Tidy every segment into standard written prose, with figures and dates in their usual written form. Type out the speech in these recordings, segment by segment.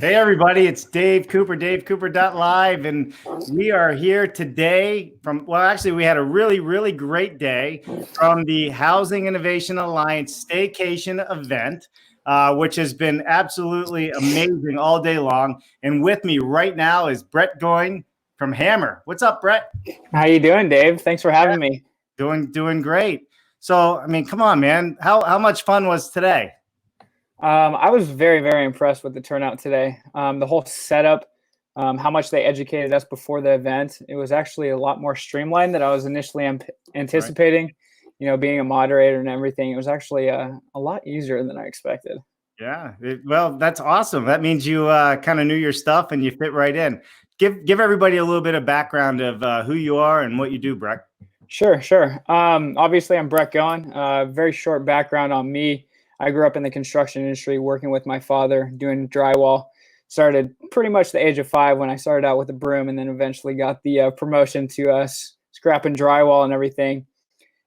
Hey, everybody, it's Dave Cooper, DaveCooper.live, and we are here today actually, we had a really, really great day from the Housing Innovation Alliance Staycation event, which has been absolutely amazing all day long. And with me right now is Brek Goin from Hammr. What's up, Brek? How you doing, Dave? Thanks for having me. Doing great. So, I mean, come on, man. How much fun was today? I was very, very impressed with the turnout today. The whole setup, how much they educated us before the event. It was actually a lot more streamlined than I was initially anticipating. Right. You know, being a moderator and everything, it was actually a lot easier than I expected. Yeah, well, that's awesome. That means you kind of knew your stuff and you fit right in. Give everybody a little bit of background of who you are and what you do, Brek. Sure. Obviously, I'm Brek Goin. Very short background on me. I grew up in the construction industry, working with my father, doing drywall. Started pretty much the age of 5 when I started out with a broom, and then eventually got the promotion to scrapping drywall and everything.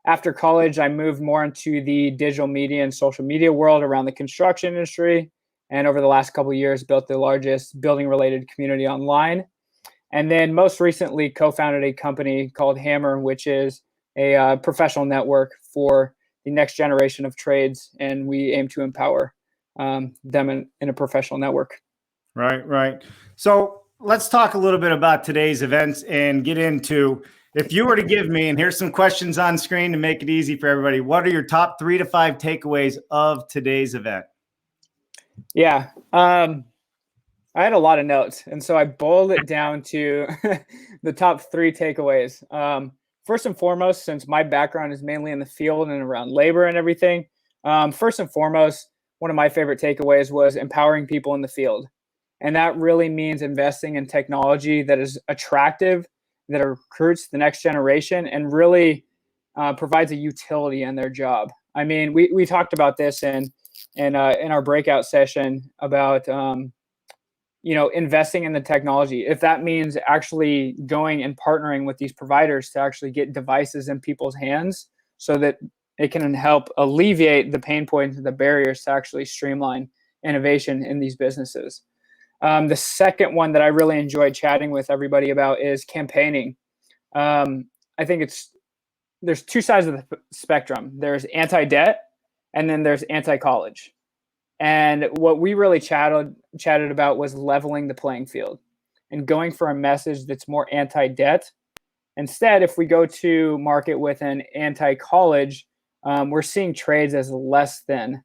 After college, I moved more into the digital media and social media world around the construction industry. And over the last couple of years, built the largest building-related community online. And then most recently, co-founded a company called Hammr, which is a professional network for the next generation of trades, and we aim to empower them in a professional network. Right. So let's talk a little bit about today's events and get into, if you were to give me, and here's some questions on screen to make it easy for everybody, what are your top 3 to 5 takeaways of today's event? Yeah, I had a lot of notes, and so I boiled it down to the top 3 takeaways. First and foremost, since my background is mainly in the field and around labor and everything, first and foremost, one of my favorite takeaways was empowering people in the field. And that really means investing in technology that is attractive, that recruits the next generation, and really provides a utility in their job. I mean, we talked about this in our breakout session about investing in the technology. If that means actually going and partnering with these providers to actually get devices in people's hands so that it can help alleviate the pain points and the barriers to actually streamline innovation in these businesses. The second one that I really enjoyed chatting with everybody about is campaigning. I think there's 2 sides of the spectrum. There's anti-debt, and then there's anti-college. And what we really chatted about was leveling the playing field and going for a message that's more anti-debt. Instead, if we go to market with an anti-college, we're seeing trades as less than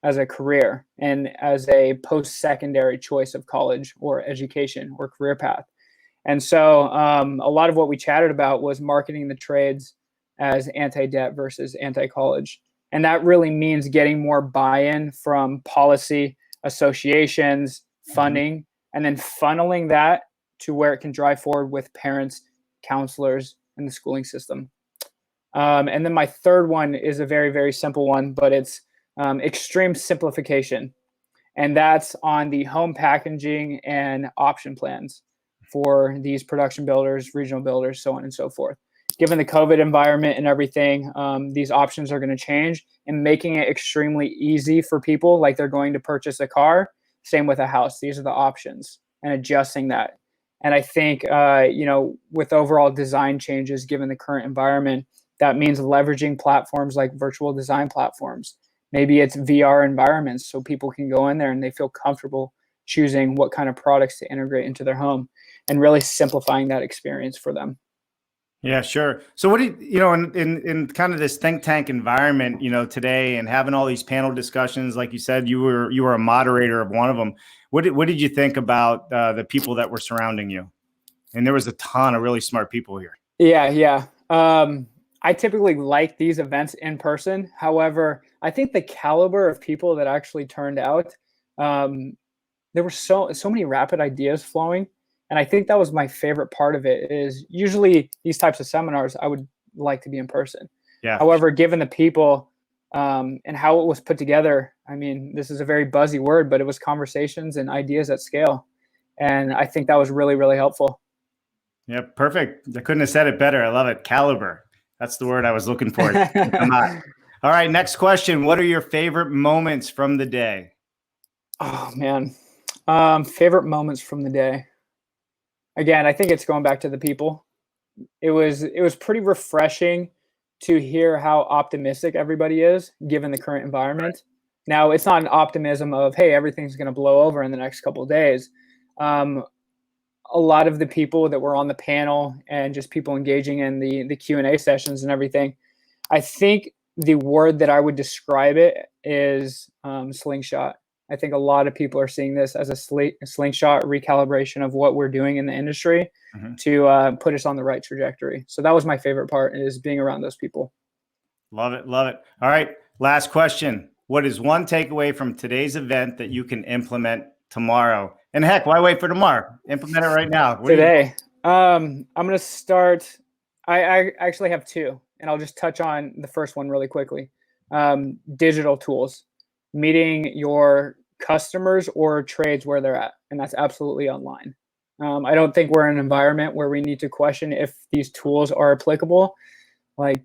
as a career and as a post-secondary choice of college or education or career path. And so a lot of what we chatted about was marketing the trades as anti-debt versus anti-college. And that really means getting more buy-in from policy, associations, funding, and then funneling that to where it can drive forward with parents, counselors, and the schooling system. And then my third one is a very, very simple one, but it's extreme simplification. And that's on the home packaging and option plans for these production builders, regional builders, so on and so forth. Given the COVID environment and everything, these options are going to change, and making it extremely easy for people like they're going to purchase a car. Same with a house. These are the options, and adjusting that. And I think, with overall design changes, given the current environment, that means leveraging platforms like virtual design platforms. Maybe it's VR environments so people can go in there and they feel comfortable choosing what kind of products to integrate into their home, and really simplifying that experience for them. Yeah, sure. So what do you in kind of this think tank environment, today, and having all these panel discussions, like you said, you were a moderator of one of them. What did you think about the people that were surrounding you? And there was a ton of really smart people here. Yeah. I typically like these events in person. However, I think the caliber of people that actually turned out, there were so many rapid ideas flowing. And I think that was my favorite part of it. Is usually these types of seminars, I would like to be in person. Yeah. However, given the people and how it was put together, I mean, this is a very buzzy word, but it was conversations and ideas at scale. And I think that was really, really helpful. Yeah, perfect. I couldn't have said it better. I love it. Caliber. That's the word I was looking for. All right, next question. What are your favorite moments from the day? Oh, man. Favorite moments from the day. Again, I think it's going back to the people. It was pretty refreshing to hear how optimistic everybody is given the current environment. Now, it's not an optimism of, hey, everything's going to blow over in the next couple of days. A lot of the people that were on the panel and just people engaging in the Q&A sessions and everything, I think the word that I would describe it is slingshot. I think a lot of people are seeing this as a slingshot recalibration of what we're doing in the industry to put us on the right trajectory. So that was my favorite part, is being around those people. Love it. Love it. All right. Last question. What is one takeaway from today's event that you can implement tomorrow? And heck, why wait for tomorrow? Implement it right now. Today. I'm going to start. I actually have two, and I'll just touch on the first one really quickly. Digital tools, meeting your customers or trades where they're at, and that's absolutely online. I don't think we're in an environment where we need to question if these tools are applicable. Like,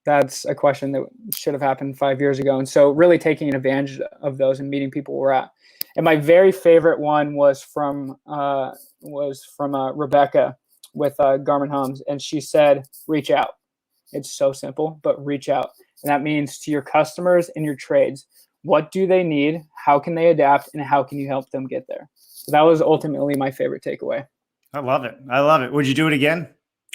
that's a question that should have happened 5 years ago. And so really taking advantage of those and meeting people where we're at. And my very favorite one was from Rebecca with Garmin Homes. And she said, reach out. It's so simple, but reach out. And that means to your customers and your trades. What do they need? How can they adapt? And how can you help them get there? So that was ultimately my favorite takeaway. I love it. I love it. Would you do it again?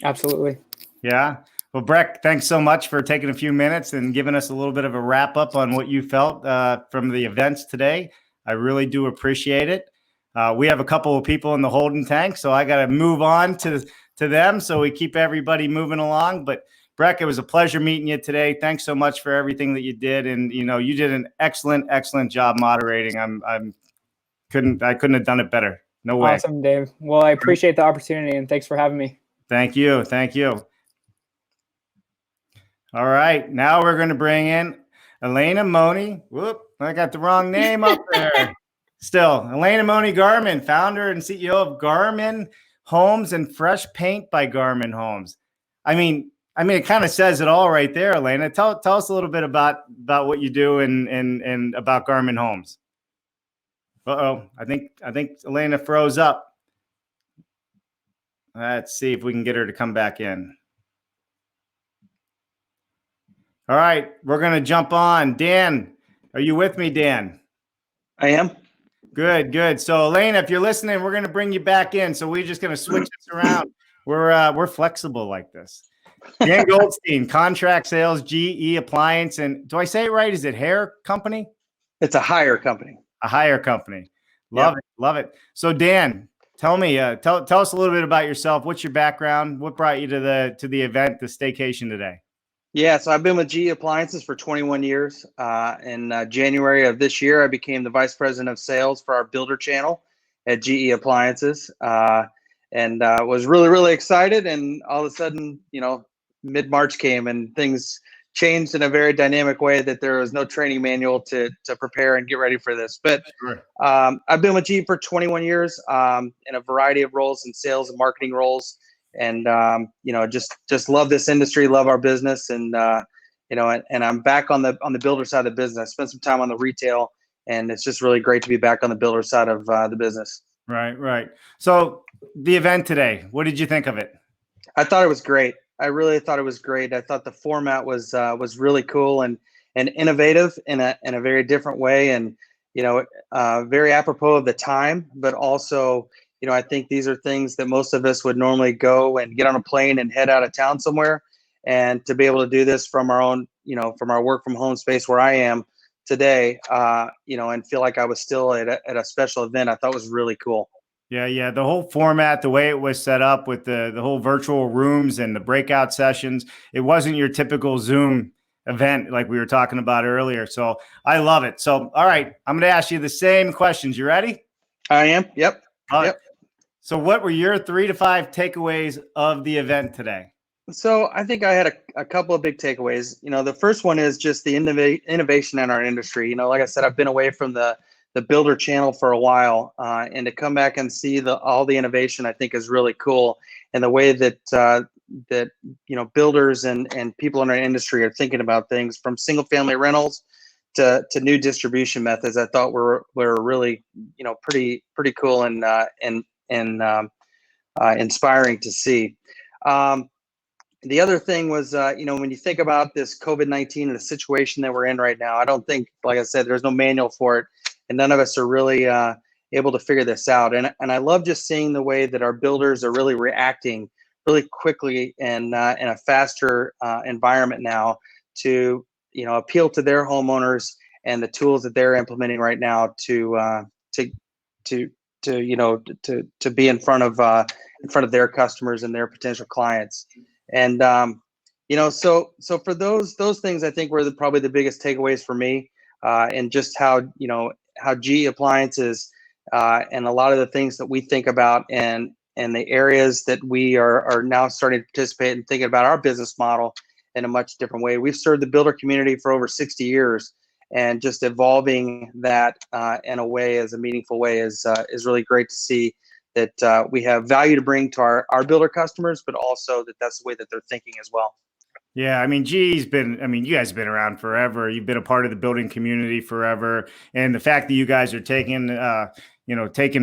Absolutely. Yeah. Well, Brek, thanks so much for taking a few minutes and giving us a little bit of a wrap up on what you felt from the events today. I really do appreciate it. We have a couple of people in the holding tank, so I got to move on to them so we keep everybody moving along. But Brek, it was a pleasure meeting you today. Thanks so much for everything that you did. And, you did an excellent job moderating. I couldn't have done it better. No way. Awesome, Dave. Well, I appreciate the opportunity, and thanks for having me. Thank you. Thank you. All right. Now we're going to bring in Alaina Money. Whoop, I got the wrong name up there. Still, Alaina Money-Garman, founder and CEO of Garmin Homes and Fresh Paint by Garmin Homes. I mean, it kind of says it all right there, Alaina. Tell us a little bit about what you do and about Garmin Homes. Uh-oh, I think Alaina froze up. Let's see if we can get her to come back in. All right, we're going to jump on. Dan, are you with me, Dan? I am. Good. So, Alaina, if you're listening, we're going to bring you back in. So we're just going to switch this around. We're flexible like this. Dan Goldstein, contract sales, GE Appliance, and do I say it right? Is it hair company? It's a hire company. A hire company. Love it. So, Dan, tell me, tell us a little bit about yourself. What's your background? What brought you to the event, the staycation today? Yeah, so I've been with GE Appliances for 21 years. In January of this year, I became the vice president of sales for our builder channel at GE Appliances, and was really excited. And all of a sudden, mid-March came and things changed in a very dynamic way that there was no training manual to prepare and get ready for this. But Sure. I've been with GE for 21 years in a variety of roles, in sales and marketing roles. And just love this industry, love our business, and and I'm back on the builder side of the business. I spent some time on the retail, and it's just really great to be back on the builder side of the business. Right. So the event today, what did you think of it? I thought it was great. I really thought it was great. I thought the format was really cool and innovative in a very different way, and very apropos of the time, but also. I think these are things that most of us would normally go and get on a plane and head out of town somewhere. And to be able to do this from our own, from our work from home space where I am today, and feel like I was still at a special event, I thought was really cool. Yeah. The whole format, the way it was set up with the whole virtual rooms and the breakout sessions, it wasn't your typical Zoom event like we were talking about earlier. So I love it. So, all right, I'm going to ask you the same questions. You ready? I am. Yep. Yep. So what were your 3 to 5 takeaways of the event today? So I think I had a couple of big takeaways. The first one is just the innovation in our industry. Like I said, I've been away from the builder channel for a while, and to come back and see all the innovation, I think is really cool. And the way that builders and people in our industry are thinking about things, from single family rentals to new distribution methods, I thought were really, pretty cool and inspiring to see. The other thing was, when you think about this COVID-19 and the situation that we're in right now, I don't think, like I said, there's no manual for it, and none of us are really able to figure this out. And I love just seeing the way that our builders are really reacting really quickly and in a faster environment now to appeal to their homeowners and the tools that they're implementing right now to be in front of their customers and their potential clients. And so for those things, I think were probably the biggest takeaways for me, and just how GE Appliances and a lot of the things that we think about and the areas that we are now starting to participate and thinking about our business model in a much different way. We've served the builder community for over 60 years, and just evolving that in a way, as a meaningful way, is really great to see that we have value to bring to our builder customers, but also that's the way that they're thinking as well. Yeah, I mean, you guys have been around forever. You've been a part of the building community forever. And the fact that you guys are taking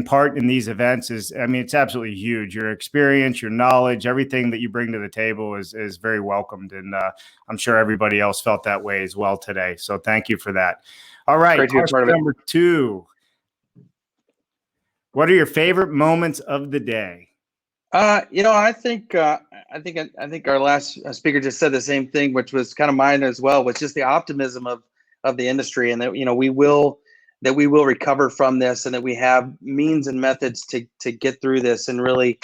part in these events it's absolutely huge. Your experience, your knowledge, everything that you bring to the table is very welcomed. And I'm sure everybody else felt that way as well today. So thank you for that. All right. Great to be a part of it. Number 2. What are your favorite moments of the day? I think our last speaker just said the same thing, which was kind of mine as well, which is the optimism of the industry, and that we will recover from this, and that we have means and methods to get through this and really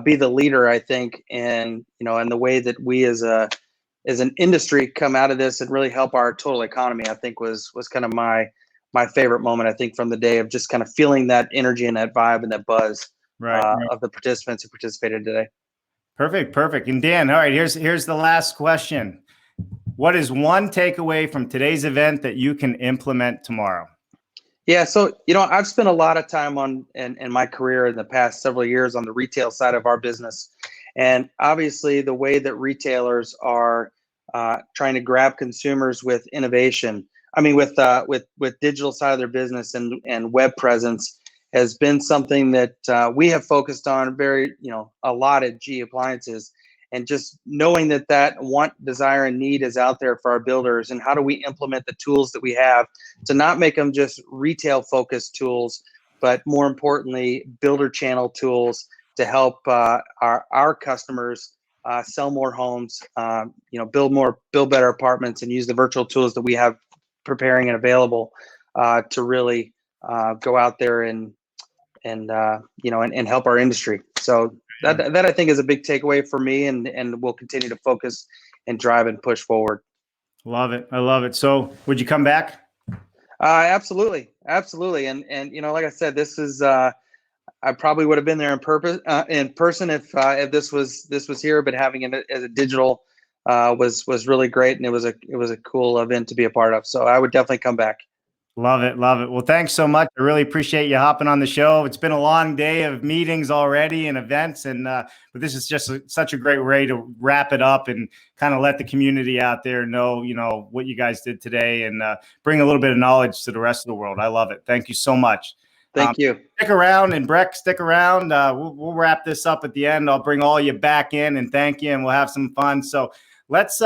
be the leader, I think, and in the way that we as an industry come out of this and really help our total economy. I think was kind of my favorite moment, I think, from the day, of just kind of feeling that energy and that vibe and that buzz. Right. Of the participants who participated today. Perfect. And Dan, all right, here's the last question. What is one takeaway from today's event that you can implement tomorrow? Yeah, so I've spent a lot of time in my career in the past several years on the retail side of our business, and obviously the way that retailers are trying to grab consumers with innovation. I mean, with digital side of their business and web presence, has been something that we have focused on a lot at GE Appliances, and just knowing that want, desire, and need is out there for our builders, and how do we implement the tools that we have to not make them just retail focused tools, but more importantly, builder channel tools to help our customers sell more homes, build better apartments, and use the virtual tools that we have preparing and available to really go out there and help our industry. So that I think is a big takeaway for me, and we'll continue to focus and drive and push forward. Love it. I love it. So would you come back? Absolutely. And like I said, this is I probably would have been there in person if this was here, but having it as a digital was really great, and it was a cool event to be a part of. So I would definitely come back. Love it. Well, thanks so much. I really appreciate you hopping on the show. It's been a long day of meetings already and events, but this is just such a great way to wrap it up and kind of let the community out there know, what you guys did today, and bring a little bit of knowledge to the rest of the world. I love it. Thank you so much. Thank you. Stick around, and Brek, stick around. We'll wrap this up at the end. I'll bring all you back in and thank you, and we'll have some fun. So let's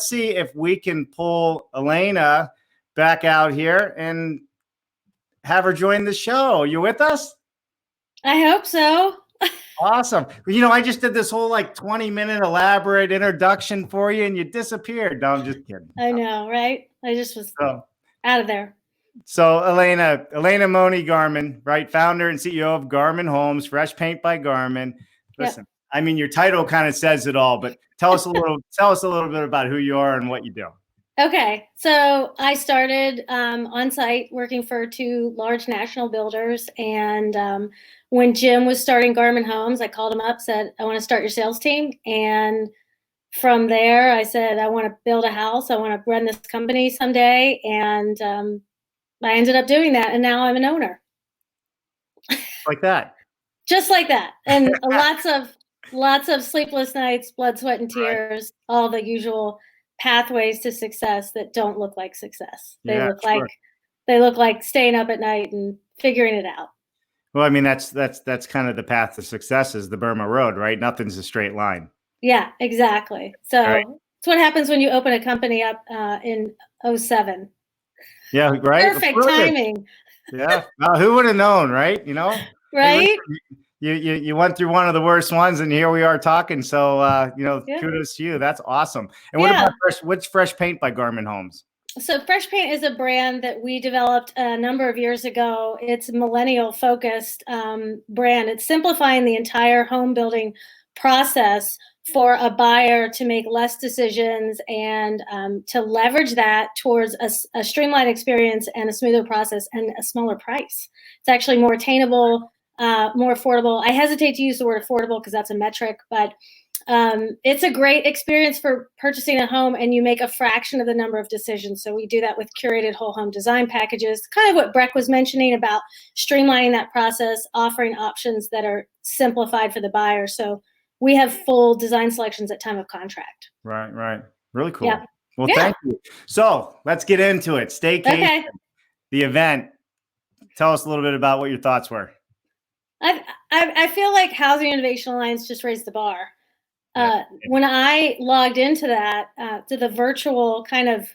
see if we can pull Alaina back out here and have her join the show. You with us? I hope so. Awesome. I just did this whole 20-minute elaborate introduction for you, and you disappeared. No, I'm just kidding. I know, right? I just was out of there. So Alaina Money-Garman, right? Founder and CEO of Garmin Homes, Fresh Paint by Garmin. Listen, I mean, your title kind of says it all, but tell us a little bit about who you are and what you do. Okay, so I started on site working for 2 large national builders, and when Jim was starting Garmin Homes, I called him up, said, I want to start your sales team, and from there I said, I want to build a house, I want to run this company someday, and I ended up doing that, and now I'm an owner. Like that. Just like that, and lots of sleepless nights, blood, sweat, and tears, all the usual pathways to success that don't look like success. They Yeah, look sure. like they look like staying up at night and figuring it out. Well, I mean, that's kind of the path to success is the Burma Road, right? Nothing's a straight line. Yeah, exactly. So Right. it's what happens when you open a company up in 07. Yeah, right. Perfect Brilliant. timing, Yeah. Who would have known, right? You know, Hey, right? you went through one of the worst ones, and here we are talking. So, Yeah. kudos to you. That's awesome. And what Yeah. about what's Fresh Paint by Garmin Homes? So Fresh Paint is a brand that we developed a number of years ago. It's a millennial focused brand. It's simplifying the entire home building process for a buyer to make less decisions and to leverage that towards a streamlined experience and a smoother process and a smaller price. It's actually more attainable, more affordable. I hesitate to use the word affordable because that's a metric, but it's a great experience for purchasing a home, and you make a fraction of the number of decisions. So we do that with curated whole home design packages, kind of what Brek was mentioning about streamlining that process, offering options that are simplified for the buyer. So we have full design selections at time of contract. Right. Really cool. Yeah. Well, Yeah. thank you. So let's get into it. Staycation, Okay. the event. Tell us a little bit about what your thoughts were. I feel like Housing Innovation Alliance just raised the bar. Yeah. When I logged into that, to the virtual kind of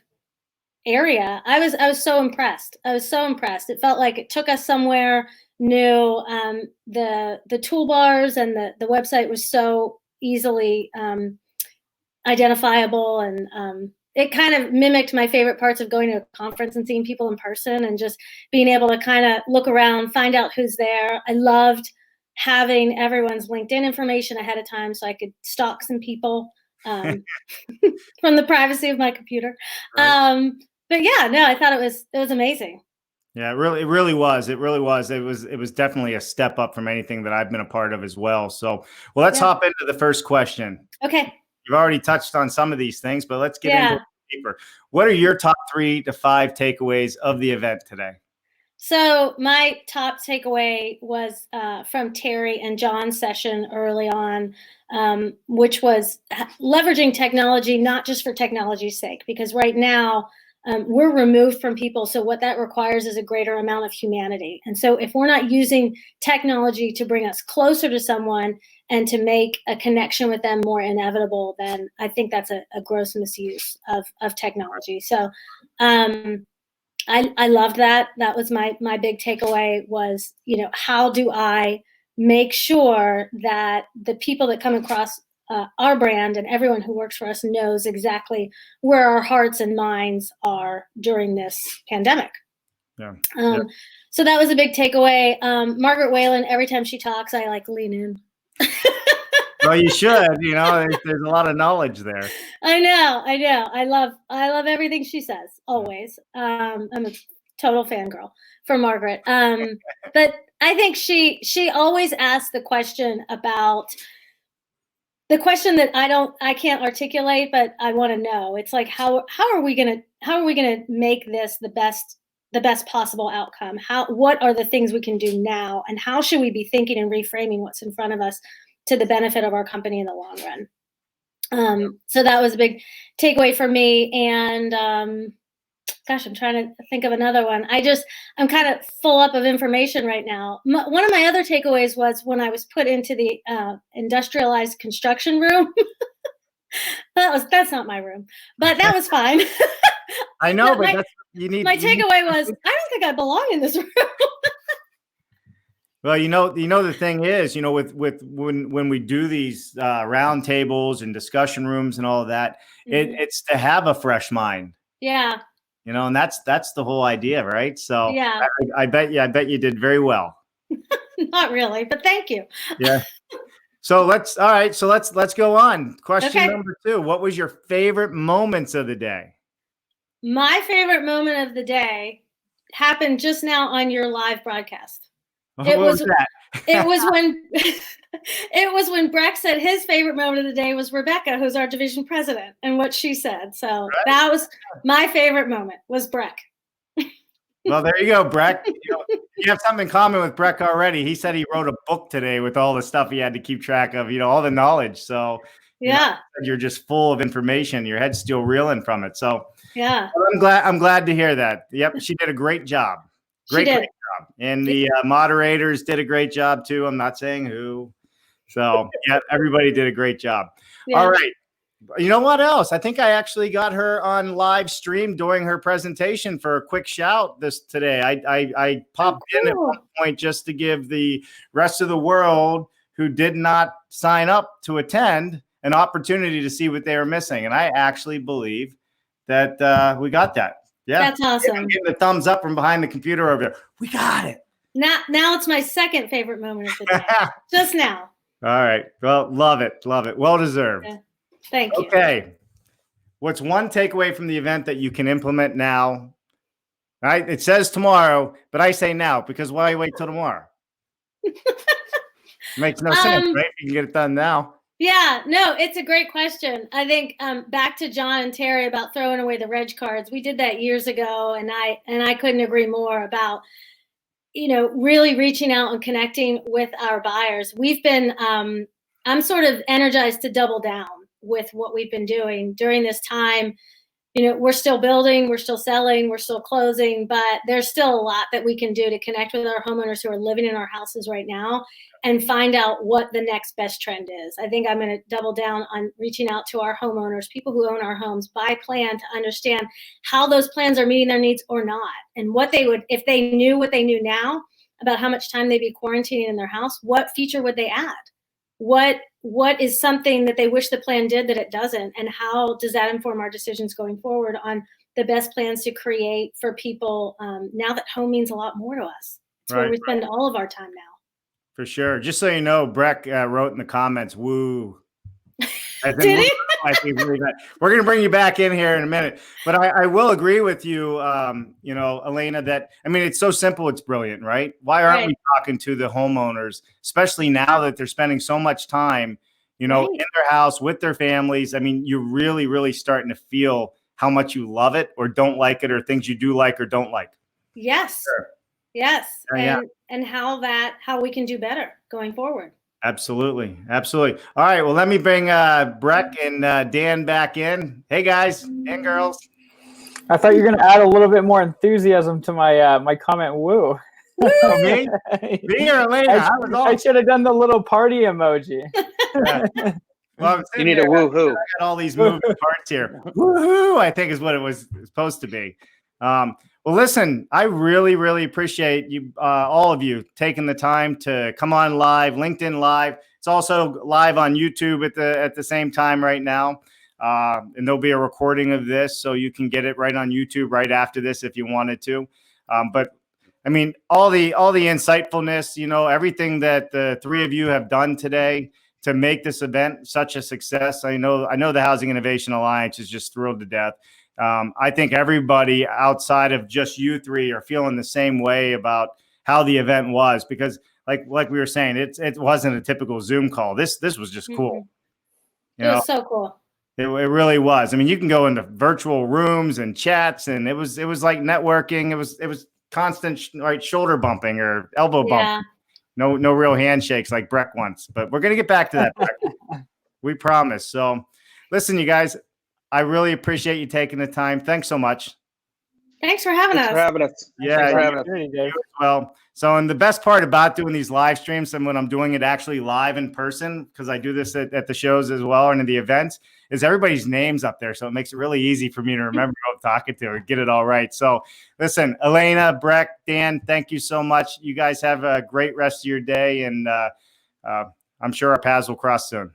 area, I was so impressed. I was so impressed. It felt like it took us somewhere new. The toolbars and the website was so easily identifiable, and it kind of mimicked my favorite parts of going to a conference and seeing people in person and just being able to kind of look around, find out who's there. I loved having everyone's LinkedIn information ahead of time so I could stalk some people from the privacy of my computer. Right. But yeah, no, I thought it was amazing. Yeah, it really was. It really was. It was definitely a step up from anything that I've been a part of as well. So, well, let's hop into the first question. Okay. You've already touched on some of these things, but let's get into it deeper. What are your top 3 to 5 takeaways of the event today? So my top takeaway was from Terry and John's session early on, which was leveraging technology, not just for technology's sake, because right now we're removed from people. So what that requires is a greater amount of humanity. And so if we're not using technology to bring us closer to someone and to make a connection with them more inevitable, then I think that's a gross misuse of technology. So I loved that. That was my big takeaway was, how do I make sure that the people that come across our brand and everyone who works for us knows exactly where our hearts and minds are during this pandemic. Yeah. So that was a big takeaway. Margaret Whalen, every time she talks, I like lean in. Well, you should. There's a lot of knowledge there. I know. I love everything she says. Always. I'm a total fangirl for Margaret. But I think she always asks the question about the question that I can't articulate, but I want to know. It's like how are we gonna make this the best possible outcome? What are the things we can do now, and how should we be thinking and reframing what's in front of us to the benefit of our company in the long run? So that was a big takeaway for me. And gosh, I'm trying to think of another one. I'm kind of full up of information right now. One of my other takeaways was when I was put into the industrialized construction room. That's not my room, but that was fine. I know, but that's you need. My takeaway was I don't think I belong in this room. Well, the thing is, with when we do these round tables and discussion rooms and all of that, it's to have a fresh mind. Yeah. And that's the whole idea, right? So yeah, I bet you did very well. Not really, but thank you. Yeah. So let's go on. Question number 2. What was your favorite moments of the day? My favorite moment of the day happened just now on your live broadcast. What was that? It was when Brek said his favorite moment of the day was Rebecca, who's our division president, and what she said. So that was my favorite moment was Brek. Well, there you go, Brek. You have something in common with Brek already. He said he wrote a book today with all the stuff he had to keep track of, all the knowledge. So Yeah. You're just full of information. Your head's still reeling from it. So Yeah. I'm glad to hear that. Yep. She did a great job. She did. Great job. And the moderators did a great job too. I'm not saying who. So yeah, everybody did a great job. Yeah. All right. You know what else? I think I actually got her on live stream during her presentation for a quick shout today. I popped in at one point just to give the rest of the world who did not sign up to attend an opportunity to see what they were missing. And I actually believe that we got that. Yeah. That's awesome. I'm getting the thumbs up from behind the computer over there. We got it. Now it's my second favorite moment of the day. Just now. All right. Well, love it. Love it. Well deserved. Yeah. Thank you. Okay. What's one takeaway from the event that you can implement now? All right. It says tomorrow, but I say now because why wait till tomorrow? Makes no sense, right? You can get it done now. Yeah, no, it's a great question. I think back to John and Terry about throwing away the reg cards. We did that years ago, and I couldn't agree more about, really reaching out and connecting with our buyers. We've been, I'm sort of energized to double down with what we've been doing during this time. We're still building, we're still selling, we're still closing, but there's still a lot that we can do to connect with our homeowners who are living in our houses right now and find out what the next best trend is. I think I'm going to double down on reaching out to our homeowners, people who own our homes, by plan, to understand how those plans are meeting their needs or not, and what they would, if they knew what they knew now about how much time they'd be quarantining in their house, what feature would they add? What is something that they wish the plan did that it doesn't, and how does that inform our decisions going forward on the best plans to create for people now that home means a lot more to us? It's where we spend all of our time now. For sure. Just so you know, Brek wrote in the comments, "Woo." Did he? We're going to bring you back in here in a minute, but I will agree with you, Alaina, that, I mean, it's so simple. It's brilliant, right? Why aren't we talking to the homeowners, especially now that they're spending so much time, in their house with their families? I mean, you're really, really starting to feel how much you love it or don't like it, or things you do like or don't like. Yes. Sure. Yes. And how we can do better going forward. Absolutely. Absolutely. All right. Well, let me bring Brek and Dan back in. Hey, guys and girls. I thought you were going to add a little bit more enthusiasm to my my comment. Woo. Me or Alaina? I should have done the little party emoji. Yeah. Well, you need a woohoo. I got all these moving parts here. Woohoo! I think is what it was supposed to be. Well, listen, I really, really appreciate you, all of you, taking the time to come on live, LinkedIn Live. It's also live on YouTube at the same time right now. And there'll be a recording of this, so you can get it right on YouTube right after this if you wanted to. But I mean, all the insightfulness, everything that the three of you have done today to make this event such a success. I know the Housing Innovation Alliance is just thrilled to death. I think everybody outside of just you three are feeling the same way about how the event was, because like we were saying, it wasn't a typical Zoom call. This was just cool. It was so cool. It really was. I mean, you can go into virtual rooms and chats, and it was like networking. It was constant shoulder bumping or elbow bumping. No real handshakes like Brek wants. But we're gonna get back to that, Brek. We promise. So, listen, you guys. I really appreciate you taking the time. Thanks so much. Thanks for having us. Thanks for having us. Yeah. Well, so, and the best part about doing these live streams, and when I'm doing it actually live in person, because I do this at the shows as well and in the events, is everybody's names up there. So it makes it really easy for me to remember who I'm talking to and get it all right. So listen, Alaina, Brek, Dan, thank you so much. You guys have a great rest of your day. And I'm sure our paths will cross soon.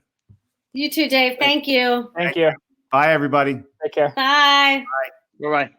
You too, Dave. Thank you. Thank you. Bye, everybody. Take care. Bye. Bye-bye.